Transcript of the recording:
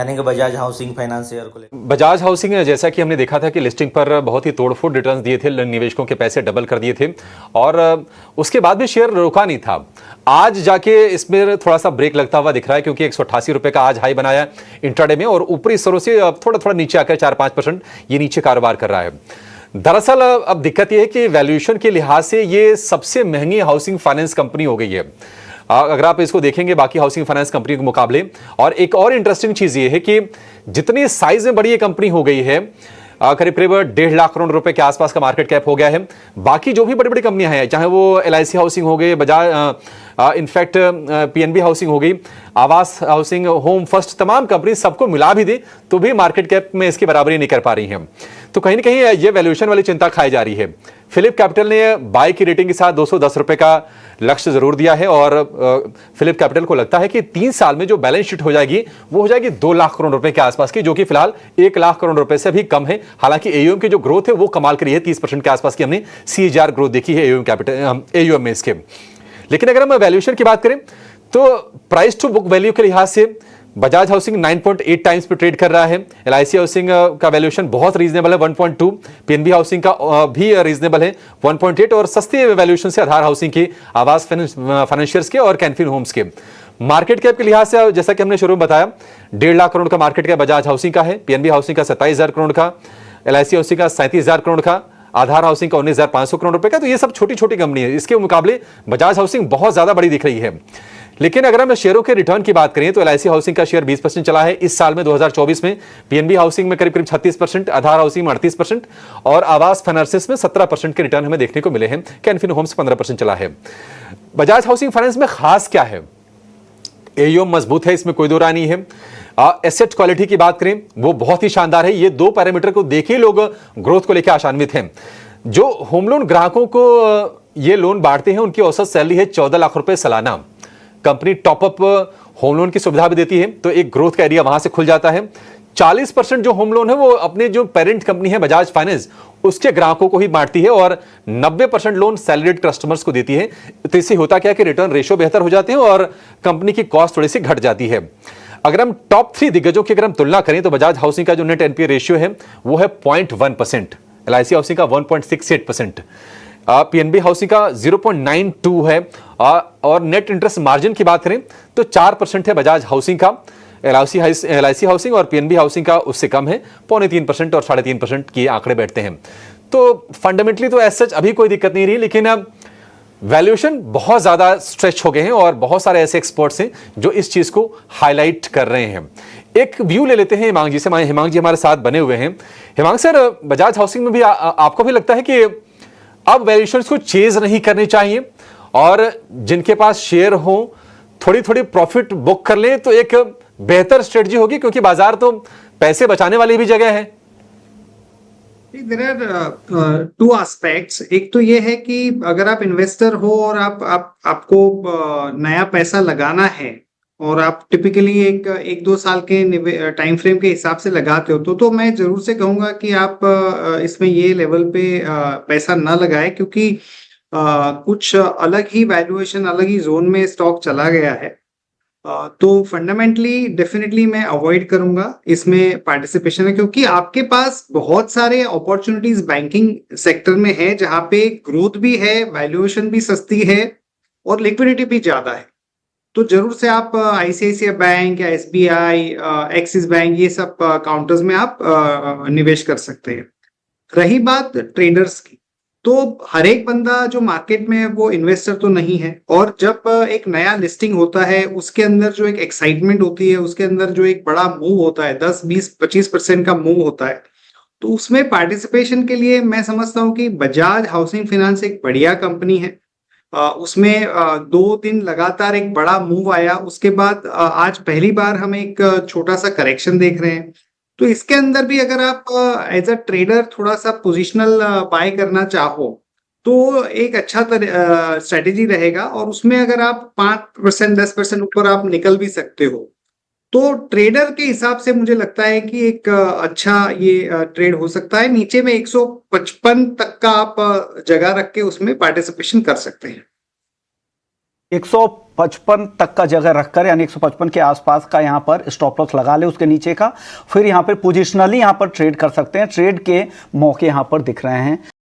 यानी कि Bajaj housing finance share को लेकर बजाज हाउसिंग जैसा कि हमने देखा था कि लिस्टिंग पर बहुत ही तोड़फोड़ रिटर्न्स दिए थे, निवेशकों के पैसे डबल कर दिए थे और उसके बाद भी शेयर रुका नहीं था। आज जाके इसमें थोड़ा सा ब्रेक लगता हुआ दिख रहा है क्योंकि 188 रुपए का आज हाई बनाया इंट्राडे में और ऊपरी स्तरों से अब थोड़ा थोड़ा नीचे आकर 4-5% ये नीचे कारोबार कर रहा है। दरअसल अब दिक्कत यह है कि वैल्यूएशन के लिहाज से ये सबसे महंगी हाउसिंग फाइनेंस कंपनी हो गई है अगर आप इसको देखेंगे बाकी हाउसिंग फाइनेंस कंपनी के मुकाबले। और एक और इंटरेस्टिंग चीज ये है कि जितनी साइज में बड़ी ये कंपनी हो गई है, करीब करीब 1.5 लाख करोड़ रुपए के आसपास का मार्केट कैप हो गया है। बाकी जो भी बड़ी बड़ी कंपनियां हैं, चाहे वो LIC हाउसिंग हो गई, बजाज इनफैक्ट PNB हाउसिंग हो गई, आवास हाउसिंग, होम फर्स्ट, तमाम कंपनी सबको मिला भी दे तो भी मार्केट कैप में इसकी बराबरी नहीं कर पा रही हैं। तो कहीं ना कहीं ये वैल्यूएशन वाली चिंता खाई जा रही है। फिलिप कैपिटल ने बाय की रेटिंग के साथ 210 रुपए का लक्ष्य जरूर दिया है और फिलिप कैपिटल को लगता है कि 3 साल में जो बैलेंस शीट हो जाएगी वो हो जाएगी 2 लाख करोड़ रुपए के आसपास की, जो कि फिलहाल 1 लाख करोड़ रुपए से भी कम है। हालांकि AUM की जो ग्रोथ है वो कमाल करी है, 30% के आसपास की हमने CAGR ग्रोथ देखी है AUM में इसके। लेकिन अगर हम वैल्यूएशन की बात करें तो प्राइस टू बुक वैल्यू के लिहाज से बजाज हाउसिंग 9.8 टाइम्स पे ट्रेड कर रहा है। LIC हाउसिंग का वैल्यूएशन बहुत रीजनेबल है 1.2, PNB हाउसिंग का भी रीजनेबल है 1.8 और सस्ते वैल्यूएशन से आधार हाउसिंग के, आवास फाइनेंशियर्स के और कैनफिन होम्स के। मार्केट कैप के लिहाज से जैसा कि हमने शुरू में बताया 1.5 लाख करोड़ का मार्केट कैप बजाज हाउसिंग का है, PNB हाउसिंग का 27,000 करोड़ का, LIC हाउसिंग का 37,000 करोड़ का, आधार हाउसिंग का 19,500 करोड़ रुपए का। तो ये सब छोटी छोटी कंपनी है, इसके मुकाबले बजाज हाउसिंग बहुत ज्यादा बड़ी दिख रही है। लेकिन अगर हम शेयरों के रिटर्न की बात करें तो LIC हाउसिंग का शेयर 20% चला है इस साल में 2024 में, PNB हाउसिंग में करीब करीब 36%, आधार हाउसिंग में 38% और आवास फाइनेंसिस में 17% के रिटर्न हमें देखने को मिले हैं। कैनफिन होम्स 15% चला है। बजाज हाउसिंग फाइनेंस में खास क्या है? AUM मजबूत है, इसमें कोई दो राय नहीं है। एसेट क्वालिटी की बात करें वो बहुत ही शानदार है। ये 2 पैरामीटर को देख ही लोग ग्रोथ को लेकर आशान्वित हैं। जो होम लोन ग्राहकों को ये लोन बांटते हैं उनकी औसत सैलरी है 14 लाख रुपए सालाना। कंपनी टॉपअप होम लोन की सुविधा भी देती है तो एक ग्रोथ का एरिया वहां से खुल जाता है। 40% जो होम लोन है वो अपने जो पेरेंट कंपनी है बजाज फाइनेंस उसके ग्राहकों को ही बांटती है और 90% लोन सैलरीड कस्टमर्स को देती है। तो इससे होता क्या कि रिटर्न रेशियो बेहतर हो जाते हैं और कंपनी की कॉस्ट थोड़ी सी घट जाती है। अगर हम टॉप 3 दिग्गजों की अगर हम तुलना करें तो बजाज हाउसिंग का जो नेट NPA रेशियो है वो है 0.1%, LIC हाउसिंग का 1.68%, PNB हाउसिंग का 0.92 है और नेट इंटरेस्ट मार्जिन की बात करें तो 4% है बजाज हाउसिंग का, LIC हाउसिंग और PNB हाउसिंग का उससे कम है, 2.25% और 3.5% के आंकड़े बैठते हैं। तो फंडामेंटली तो एज सच अभी कोई दिक्कत नहीं रही, लेकिन अब वैल्यूएशन बहुत ज्यादा स्ट्रेच हो गए हैं और बहुत सारे ऐसे एक्सपर्ट्स हैं जो इस चीज को हाईलाइट कर रहे हैं। एक व्यू ले लेते हैं हिमांग जी से। हिमांग जी हमारे साथ बने हुए हैं। हिमांग सर, बजाज हाउसिंग में भी आपको भी लगता है कि अब वैल्यूएशंस को चेज नहीं करनी चाहिए और जिनके पास शेयर हो थोड़ी थोड़ी प्रॉफिट बुक कर लें तो एक बेहतर स्ट्रेटजी होगी, क्योंकि बाजार तो पैसे बचाने वाली भी जगह है? There are 2 aspects. एक तो ये है कि अगर आप इन्वेस्टर हो और आपको नया पैसा लगाना है और आप टिपिकली एक 2 साल के टाइम फ्रेम के हिसाब से लगाते हो तो मैं जरूर से कहूंगा कि आप इसमें ये लेवल पे पैसा ना लगाए, क्योंकि कुछ अलग ही वैल्यूएशन, अलग ही जोन में स्टॉक चला गया है। तो फंडामेंटली डेफिनेटली मैं अवॉइड करूंगा इसमें पार्टिसिपेशन है, क्योंकि आपके पास बहुत सारे अपॉर्चुनिटीज बैंकिंग सेक्टर में है जहां पे ग्रोथ भी है, वैल्यूएशन भी सस्ती है और लिक्विडिटी भी ज्यादा है। तो जरूर से आप ICICI बैंक या SBI, एक्सिस बैंक, ये सब काउंटर्स में आप निवेश कर सकते हैं। रही बात ट्रेडर्स की, तो हर एक बंदा जो मार्केट में है वो इन्वेस्टर तो नहीं है, और जब एक नया लिस्टिंग होता है उसके अंदर जो एक एक्साइटमेंट होती है, उसके अंदर जो एक बड़ा मूव होता है, 10, 20, 25% का मूव होता है, तो उसमें पार्टिसिपेशन के लिए मैं समझता हूँ कि बजाज हाउसिंग फाइनेंस एक बढ़िया कंपनी है। उसमें 2 दिन लगातार एक बड़ा मूव आया, उसके बाद आज पहली बार हम एक छोटा सा करेक्शन देख रहे हैं। तो इसके अंदर भी अगर आप एज अ ट्रेडर थोड़ा सा पोजिशनल बाय करना चाहो तो एक अच्छा स्ट्रेटेजी रहेगा, और उसमें अगर आप 5%, 10% ऊपर आप निकल भी सकते हो। तो ट्रेडर के हिसाब से मुझे लगता है कि एक अच्छा ये ट्रेड हो सकता है। नीचे में 155 तक का आप जगह रख के उसमें पार्टिसिपेशन कर सकते हैं। 155 तक का जगह रखकर, यानी 155 के आसपास का यहाँ पर स्टॉप लॉस लगा ले उसके नीचे का, फिर यहाँ पर पोजिशनली यहाँ पर ट्रेड कर सकते हैं। ट्रेड के मौके यहाँ पर दिख रहे हैं।